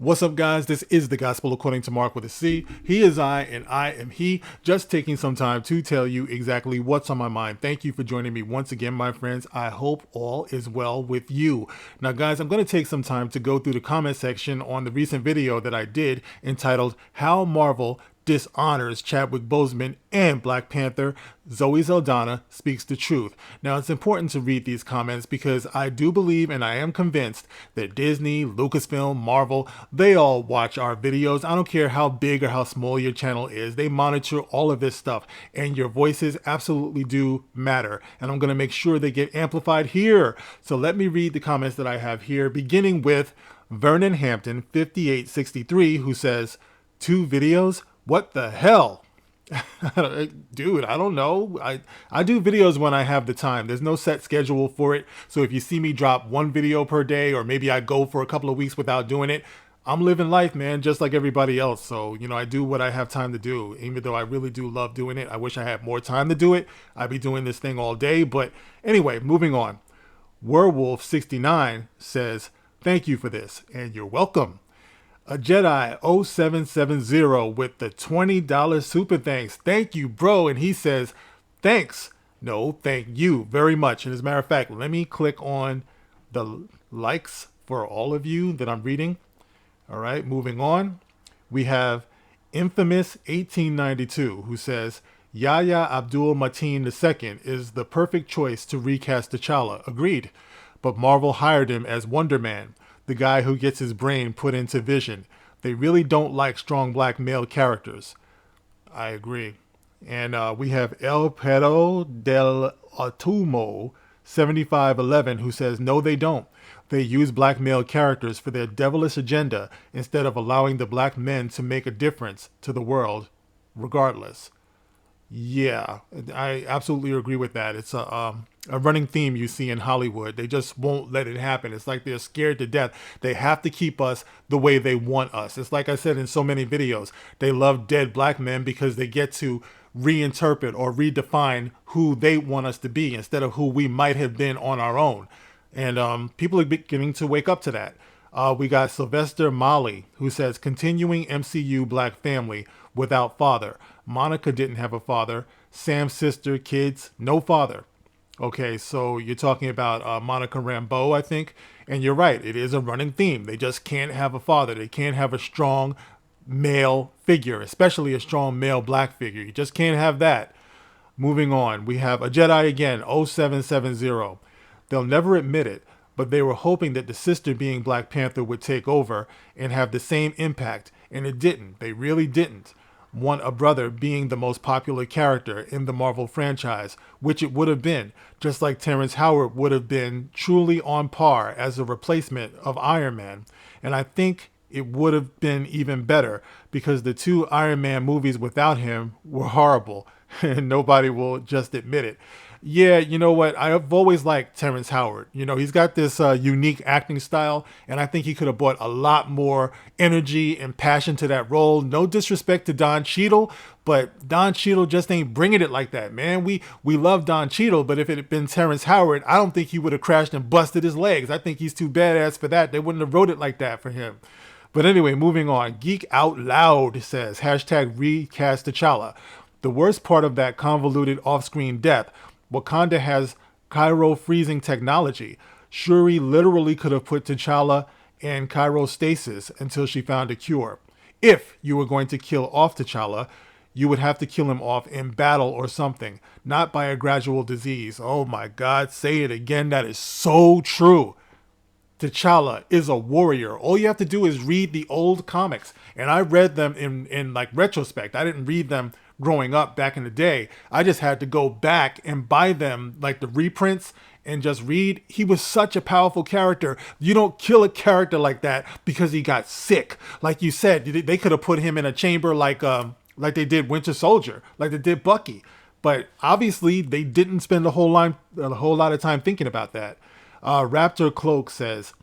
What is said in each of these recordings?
What's up, guys? This is the Gospel According to Mark with a C. He is I, and I am he. Just taking some time to tell you exactly what's on my mind. Thank you for joining me once again, my friends. I hope all is well with you. Now, guys, I'm going to take some time to go through the comment section on the recent video that I did entitled How Marvel Dishonors Chadwick Boseman and Black Panther. Zoe Saldana speaks the truth. Now, it's important to read these comments because I do believe and I am convinced that Disney, Lucasfilm, Marvel, they all watch our videos. I don't care how big or how small your channel is. They monitor all of this stuff, and your voices absolutely do matter. And I'm going to make sure they get amplified here. So let me read the comments that I have here, beginning with Vernon Hampton 5863, who says, 2 videos? What the hell? Dude, I don't know. I do videos when I have the time. There's no set schedule for it. So if you see me drop 1 video per day, or maybe I go for a couple of weeks without doing it, I'm living life, man, just like everybody else. So, I do what I have time to do. Even though I really do love doing it, I wish I had more time to do it. I'd be doing this thing all day. But anyway, moving on. Werewolf69 says, thank you for this, and you're welcome. A Jedi 0770 with the $20 super thanks. Thank you, bro. And he says, thanks. No, thank you very much. And as a matter of fact, let me click on the likes for all of you that I'm reading. All right, moving on. We have Infamous 1892 who says, Yahya Abdul Mateen II is the perfect choice to recast T'Challa. Agreed. But Marvel hired him as Wonder Man, the guy who gets his brain put into Vision. They really don't like strong black male characters. I agree. And we have El Pero del Atumo 7511 who says, no, they don't. They use black male characters for their devilish agenda instead of allowing the black men to make a difference to the world regardless. Yeah, I absolutely agree with that. It's a running theme you see in Hollywood. They just won't let it happen. It's like they're scared to death. They have to keep us the way they want us. It's like I said in so many videos, they love dead black men because they get to reinterpret or redefine who they want us to be instead of who we might have been on our own. And people are beginning to wake up to that. We got Sylvester Molly, who says, continuing MCU black family without father. Monica didn't have a father. Sam's sister, kids, no father. Okay, so you're talking about Monica Rambeau, I think. And you're right, it is a running theme. They just can't have a father. They can't have a strong male figure, especially a strong male black figure. You just can't have that. Moving on, we have a Jedi again, 0770. They'll never admit it, but they were hoping that the sister being Black Panther would take over and have the same impact, and it didn't. They really didn't want a brother being the most popular character in the Marvel franchise, which it would have been, just like Terrence Howard would have been truly on par as a replacement of Iron Man. And I think it would have been even better because the 2 Iron Man movies without him were horrible, and nobody will just admit it. Yeah, you know what? I've always liked Terrence Howard. He's got this unique acting style, and I think he could have brought a lot more energy and passion to that role. No disrespect to Don Cheadle, but Don Cheadle just ain't bringing it like that, man. We love Don Cheadle, but if it had been Terrence Howard, I don't think he would have crashed and busted his legs. I think he's too badass for that. They wouldn't have wrote it like that for him. But anyway, moving on. Geek Out Loud says, hashtag recast T'Challa. The worst part of that convoluted off-screen death, Wakanda has cryo-freezing technology. Shuri literally could have put T'Challa in cryostasis until she found a cure. If you were going to kill off T'Challa, you would have to kill him off in battle or something, not by a gradual disease. Oh my God, say it again. That is so true. T'Challa is a warrior. All you have to do is read the old comics. And I read them in like retrospect. I didn't read them growing up back in the day. I just had to go back and buy them, like the reprints, and just read. He was such a powerful character. You don't kill a character like that because he got sick. Like you said, they could have put him in a chamber like they did Winter Soldier, like they did Bucky. But obviously they didn't spend a whole lot of time thinking about that. Raptor Cloak says,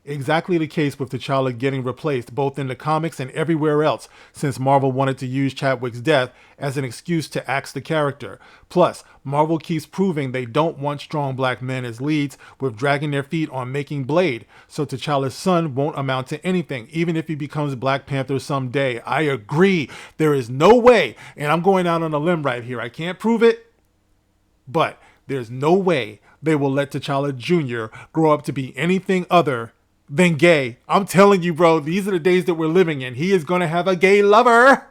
Exactly the case with T'Challa getting replaced both in the comics and everywhere else, since Marvel wanted to use Chadwick's death as an excuse to axe the character. Plus, Marvel keeps proving they don't want strong black men as leads, with dragging their feet on making Blade, so T'Challa's son won't amount to anything, even if he becomes Black Panther someday. I agree. There is no way, and I'm going out on a limb right here, I can't prove it, but there's no way they will let T'Challa Jr. grow up to be anything other than gay. I'm telling you, bro, these are the days that we're living in. He is going to have a gay lover.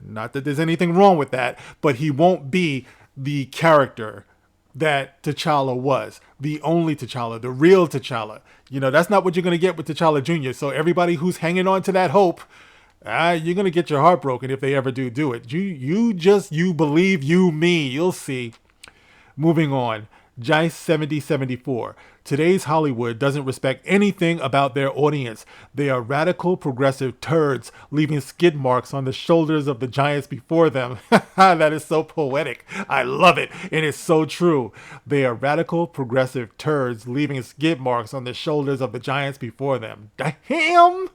Not that there's anything wrong with that, but he won't be the character that T'Challa was. The only T'Challa, the real T'Challa. You know, that's not what you're going to get with T'Challa Jr. So everybody who's hanging on to that hope, you're going to get your heart broken if they ever do it. You believe you me. You'll see. Moving on. Jice 7074. Today's Hollywood doesn't respect anything about their audience. They are radical progressive turds, leaving skid marks on the shoulders of the giants before them. That is so poetic. I love it. And it's so true. They are radical progressive turds, leaving skid marks on the shoulders of the giants before them. Damn!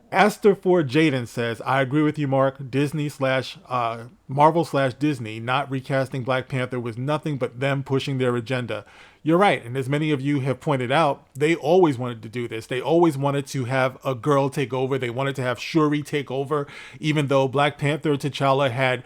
Aster Ford Jaden says, I agree with you, Mark. Marvel slash Disney not recasting Black Panther was nothing but them pushing their agenda. You're right. And as many of you have pointed out, they always wanted to do this. They always wanted to have a girl take over. They wanted to have Shuri take over, even though Black Panther T'Challa had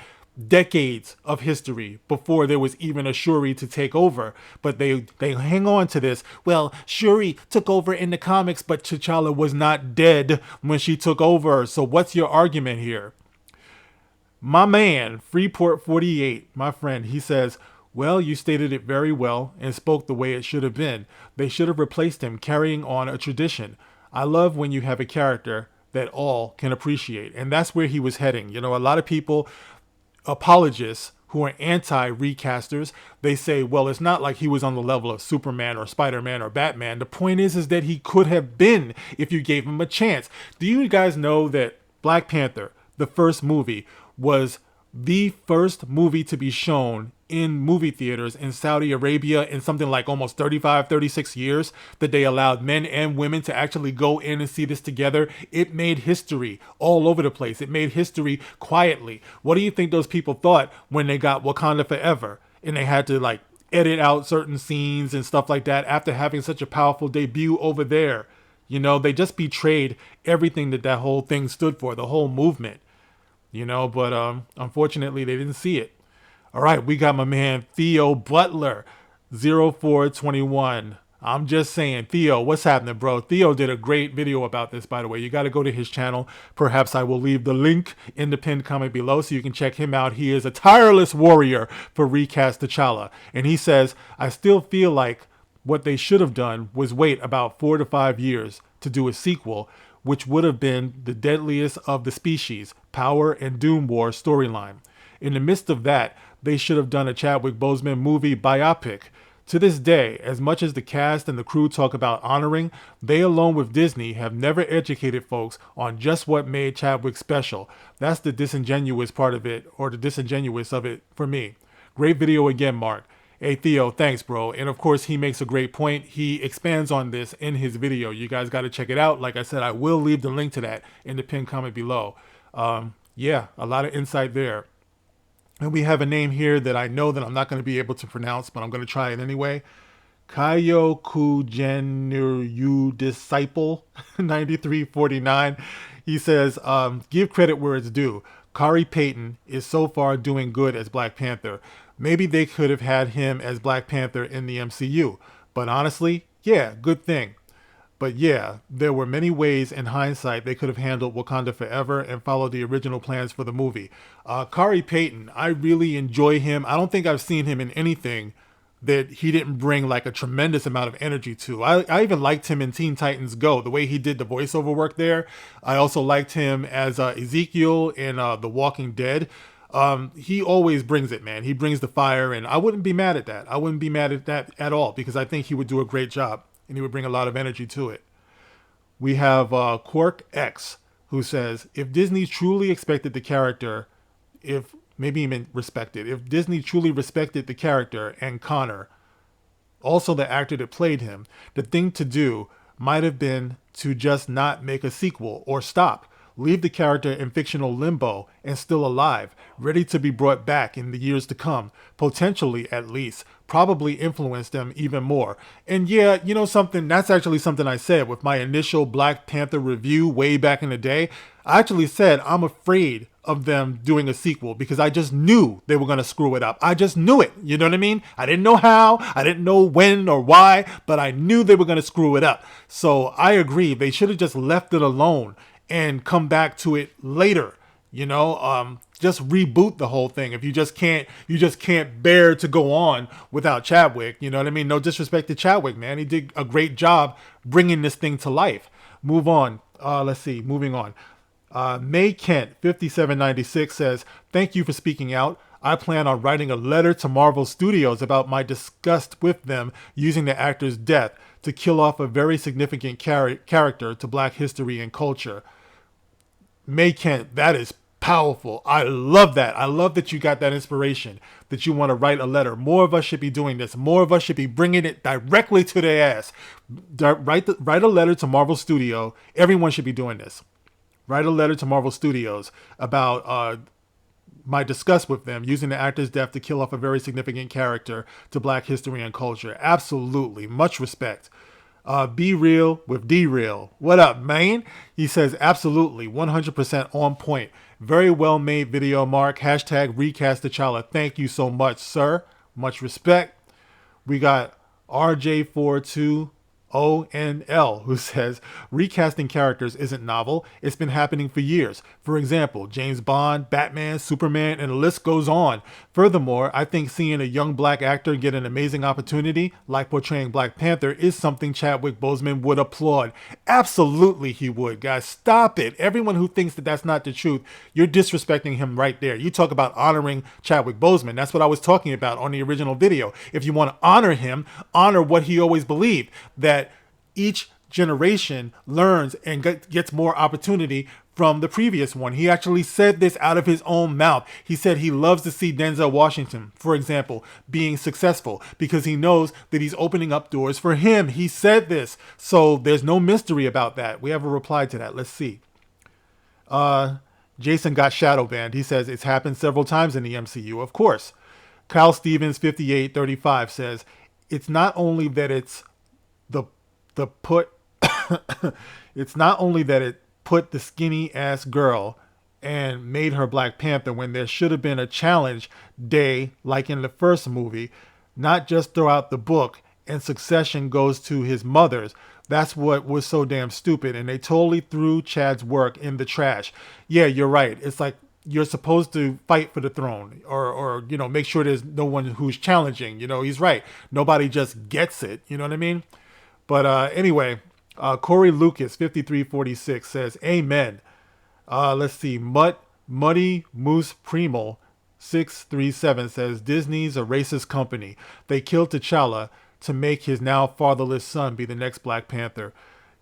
decades of history before there was even a Shuri to take over. But they hang on to this. Well, Shuri took over in the comics, but T'Challa was not dead when she took over. So what's your argument here? My man, Freeport 48, my friend, he says, well, you stated it very well and spoke the way it should have been. They should have replaced him, carrying on a tradition. I love when you have a character that all can appreciate. And that's where he was heading. You know, a lot of people, apologists who are anti-recasters, they say, well, it's not like he was on the level of Superman or Spider-Man or Batman. The point is that he could have been if you gave him a chance. Do you guys know that Black Panther, the first movie, was the first movie to be shown in movie theaters in Saudi Arabia in something like almost 35, 36 years, that they allowed men and women to actually go in and see this together? It made history all over the place. It made history quietly. What do you think those people thought when they got Wakanda Forever and they had to like edit out certain scenes and stuff like that after having such a powerful debut over there? You know, they just betrayed everything that whole thing stood for, the whole movement. You know, but unfortunately they didn't see it. All right, we got my man Theo Butler, 0421. I'm just saying, Theo, what's happening, bro? Theo did a great video about this, by the way. You got to go to his channel. Perhaps I will leave the link in the pinned comment below so you can check him out. He is a tireless warrior for recast T'Challa. And he says, I still feel like what they should have done was wait about 4 to 5 years to do a sequel, which would have been the deadliest of the species, Power and Doom War storyline. In the midst of that, they should have done a Chadwick Boseman movie biopic. To this day, as much as the cast and the crew talk about honoring, they along with Disney have never educated folks on just what made Chadwick special. That's the disingenuous part of it, or the disingenuous of it for me. Great video again, Mark. Hey, Theo, thanks, bro. And of course, he makes a great point. He expands on this in his video. You guys got to check it out. Like I said, I will leave the link to that in the pinned comment below. Yeah, a lot of insight there. And we have a name here that I know that I'm not going to be able to pronounce, but I'm going to try it anyway. Kayo Kujenu Disciple 9349. He says, give credit where it's due. Kari Payton is so far doing good as Black Panther. Maybe they could have had him as Black Panther in the MCU. But honestly, yeah, good thing. But yeah, there were many ways in hindsight they could have handled Wakanda Forever and followed the original plans for the movie. Kari Payton, I really enjoy him. I don't think I've seen him in anything that he didn't bring like a tremendous amount of energy to. I even liked him in Teen Titans Go, the way he did the voiceover work there. I also liked him as Ezekiel in The Walking Dead. He always brings it, man. He brings the fire, and I wouldn't be mad at that. I wouldn't be mad at that at all, because I think he would do a great job and he would bring a lot of energy to it. We have Quark X, who says, if Disney truly expected the character, if Disney truly respected the character and Connor, also the actor that played him, the thing to do might have been to just not make a sequel or stop. Leave the character in fictional limbo and still alive, ready to be brought back in the years to come, potentially at least, probably influence them even more. And yeah, you know something, that's actually something I said with my initial Black Panther review way back in the day. I actually said I'm afraid of them doing a sequel because I just knew they were going to screw it up. I just knew it. You know what I mean? I didn't know how, I didn't know when or why, but I knew they were going to screw it up. So I agree. They should have just left it alone and come back to it later. You know, just reboot the whole thing. If you just can't bear to go on without Chadwick. You know what I mean? No disrespect to Chadwick, man. He did a great job bringing this thing to life. Move on. Let's see. Moving on. May Kent, 5796 says, thank you for speaking out. I plan on writing a letter to Marvel Studios about my disgust with them using the actor's death to kill off a very significant character to Black history and culture. May Kent, that is powerful. I love that. I love that you got that inspiration, that you want to write a letter. More of us should be doing this. More of us should be bringing it directly to their ass. Write a letter to Marvel Studio. Everyone should be doing this. Write a letter to Marvel Studios about my disgust with them using the actor's death to kill off a very significant character to Black history and culture. Absolutely. Much respect. Be real with D-Real. What up, man? He says, absolutely, 100% on point. Very well made video, Mark. Hashtag recast T'Challa. Thank you so much, sir. Much respect. We got RJ42ONL, who says, recasting characters isn't novel. It's been happening for years. For example, James Bond, Batman, Superman, and the list goes on. Furthermore, I think seeing a young Black actor get an amazing opportunity, like portraying Black Panther, is something Chadwick Boseman would applaud. Absolutely he would. Guys, stop it. Everyone who thinks that that's not the truth, you're disrespecting him right there. You talk about honoring Chadwick Boseman. That's what I was talking about on the original video. If you want to honor him, honor what he always believed, that each generation learns and gets more opportunity from the previous one. He actually said this out of his own mouth. He said he loves to see Denzel Washington, for example, being successful because he knows that he's opening up doors for him. He said this. So there's no mystery about that. We have a reply to that. Let's see. Jason got shadow banned. He says it's happened several times in the MCU, of course. Kyle Stevens, 5835 says, it's not only that it's it's not only that it put the skinny ass girl and made her Black Panther when there should have been a challenge day like in the first movie, not just throughout the book, and succession goes to his mother's. That's what was so damn stupid, and they totally threw Chad's work in the trash. Yeah, you're right. It's like you're supposed to fight for the throne or you know, make sure there's no one who's challenging. You know, he's right. Nobody just gets it. You know what I mean? But anyway, Corey Lucas, 5346 says, amen. Let's see. Muddy Moose Primo, 637 says, Disney's a racist company. They killed T'Challa to make his now fatherless son be the next Black Panther.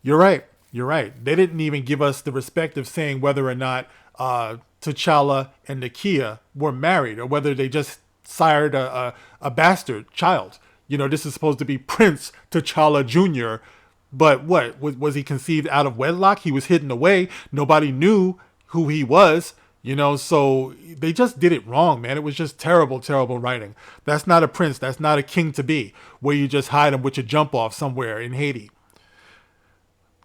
You're right. You're right. They didn't even give us the respect of saying whether or not T'Challa and Nakia were married or whether they just sired a bastard child. You know, this is supposed to be Prince T'Challa Jr., but what? Was he conceived out of wedlock? He was hidden away. Nobody knew who he was, you know, so they just did it wrong, man. It was just terrible, terrible writing. That's not a prince. That's not a king to be, where you just hide him with your jump off somewhere in Haiti.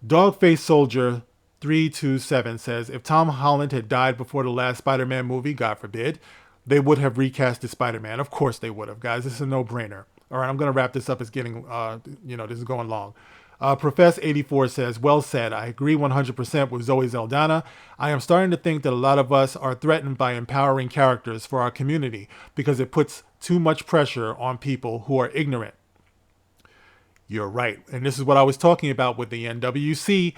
Dogface Soldier 327 says, if Tom Holland had died before the last Spider-Man movie, God forbid, they would have recasted Spider-Man. Of course they would have, guys. This is a no-brainer. All right, I'm going to wrap this up. It's getting, this is going long. Profess84 says, well said. I agree 100% with Zoe Saldana. I am starting to think that a lot of us are threatened by empowering characters for our community because it puts too much pressure on people who are ignorant. You're right. And this is what I was talking about with the NWC.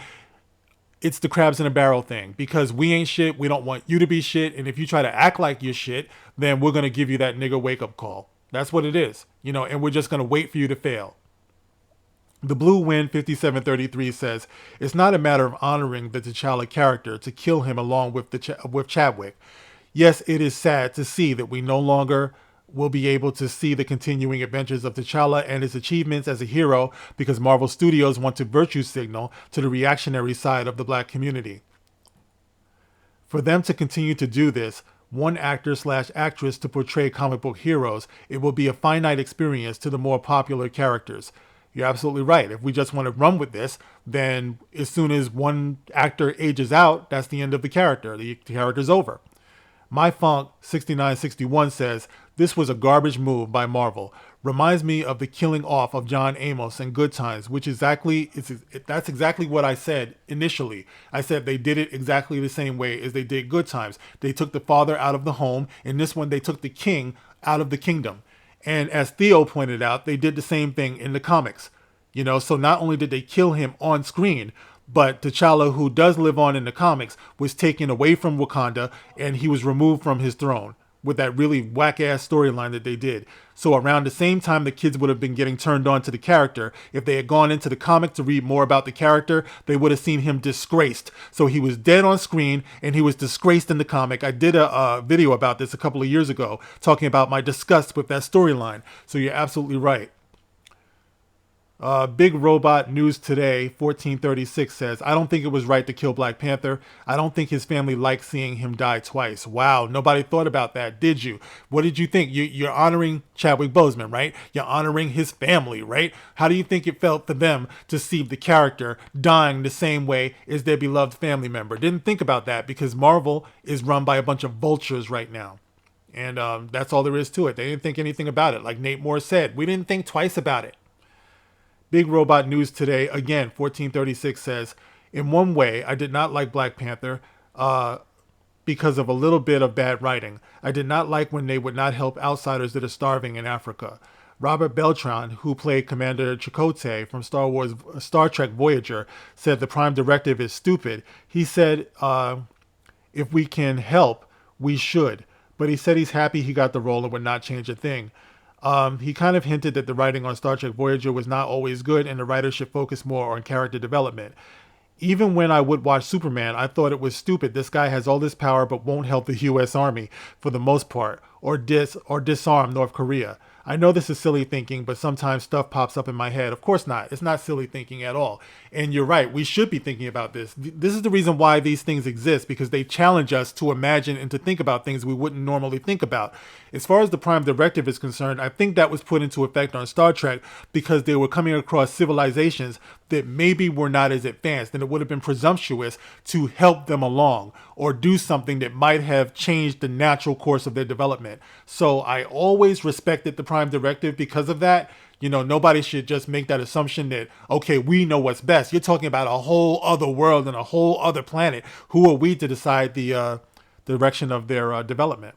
It's the crabs in a barrel thing because we ain't shit. We don't want you to be shit. And if you try to act like you're shit, then we're going to give you that nigga wake up call. That's what it is, you know, and we're just going to wait for you to fail. The Blue Wind 5733 says, it's not a matter of honoring the T'Challa character to kill him along with with Chadwick. Yes, it is sad to see that we no longer we'll be able to see the continuing adventures of T'Challa and his achievements as a hero because Marvel Studios want to virtue signal to the reactionary side of the black community. For them to continue to do this, one actor slash actress to portray comic book heroes, it will be a finite experience to the more popular characters. You're absolutely right. If we just want to run with this, then as soon as one actor ages out, that's the end of the character. The character's over. MyFunk6961 says, this was a garbage move by Marvel. Reminds me of the killing off of John Amos in Good Times, which that's exactly what I said initially. I said they did it exactly the same way as they did Good Times. They took the father out of the home. In this one, they took the king out of the kingdom. And as Theo pointed out, they did the same thing in the comics. So not only did they kill him on screen, but T'Challa, who does live on in the comics, was taken away from Wakanda and he was removed from his throne with that really whack-ass storyline that they did. So around the same time the kids would have been getting turned on to the character, if they had gone into the comic to read more about the character, they would have seen him disgraced. So he was dead on screen and he was disgraced in the comic. I did a video about this a couple of years ago talking about my disgust with that storyline. So you're absolutely right. Big Robot News Today 1436 says, I don't think it was right to kill Black Panther. I don't think his family liked seeing him die twice. Wow, nobody thought about that, did you? What did you think? You're honoring Chadwick Boseman, right? You're honoring his family, right? How do you think it felt for them to see the character dying the same way as their beloved family member? Didn't think about that because Marvel is run by a bunch of vultures right now. And that's all there is to it. They didn't think anything about it. Like Nate Moore said, we didn't think twice about it. Big Robot News Today, again, 1436 says, in one way, I did not like Black Panther because of a little bit of bad writing. I did not like when they would not help outsiders that are starving in Africa. Robert Beltran, who played Commander Chakotay from Star Trek Voyager, said the Prime Directive is stupid. He said, if we can help, we should. But he said he's happy he got the role and would not change a thing. He kind of hinted that the writing on Star Trek Voyager was not always good and the writers should focus more on character development. Even when I would watch Superman, I thought it was stupid. This guy has all this power but won't help the U.S. Army for the most part, or disarm North Korea. I know this is silly thinking, but sometimes stuff pops up in my head. Of course not. It's not silly thinking at all. And you're right. We should be thinking about this. This is the reason why these things exist, because they challenge us to imagine and to think about things we wouldn't normally think about. As far as the Prime Directive is concerned, I think that was put into effect on Star Trek because they were coming across civilizations that maybe were not as advanced, and it would have been presumptuous to help them along or do something that might have changed the natural course of their development. So I always respected the Prime Directive because of that. Nobody should just make that assumption that, okay, we know what's best. You're talking about a whole other world and a whole other planet. Who are we to decide the direction of their development?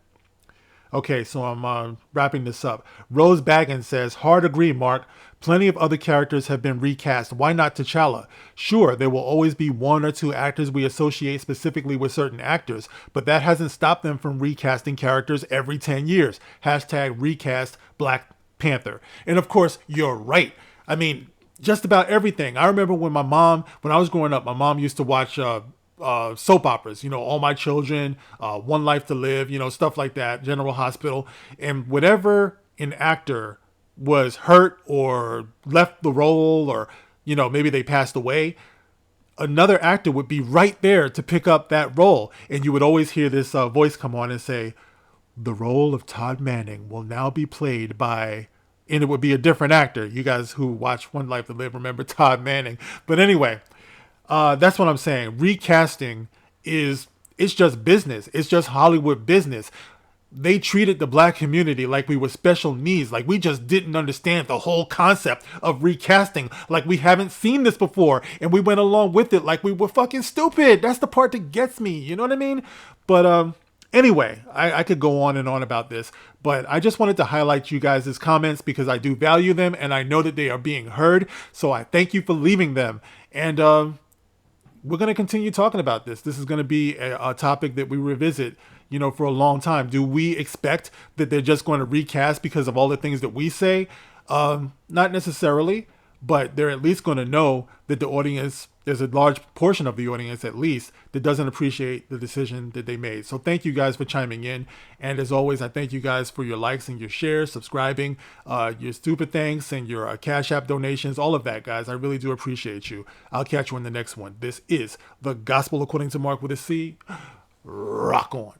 Okay, so I'm wrapping this up. Rose Baggins says, hard agree, Mark. Plenty of other characters have been recast. Why not T'Challa? Sure, there will always be one or two actors we associate specifically with certain actors, but that hasn't stopped them from recasting characters every 10 years. Hashtag recast Black Panther. And of course, you're right. I mean, just about everything. I remember when I was growing up, my mom used to watch soap operas, All My Children, One Life to Live, stuff like that, General Hospital. And whatever an actor was hurt or left the role or, maybe they passed away, another actor would be right there to pick up that role. And you would always hear this voice come on and say, the role of Todd Manning will now be played by, and it would be a different actor. You guys who watch One Life to Live remember Todd Manning. But anyway, that's what I'm saying. Recasting it's just business. It's just Hollywood business. They treated the black community like we were special needs, like we just didn't understand the whole concept of recasting, like we haven't seen this before, and we went along with it like we were fucking stupid. That's the part that gets me, you know what I mean? But anyway, I could go on and on about this, but I just wanted to highlight you guys' comments because I do value them and I know that they are being heard, so I thank you for leaving them. And we're going to continue talking about this. This is going to be a topic that we revisit, for a long time. Do we expect that they're just going to recast because of all the things that we say? Not necessarily, but they're at least going to know that the audience, there's a large portion of the audience at least, that doesn't appreciate the decision that they made. So thank you guys for chiming in. And as always, I thank you guys for your likes and your shares, subscribing, your stupid thanks and your Cash App donations, all of that, guys. I really do appreciate you. I'll catch you in the next one. This is The Gospel According to Mark with a C. Rock on.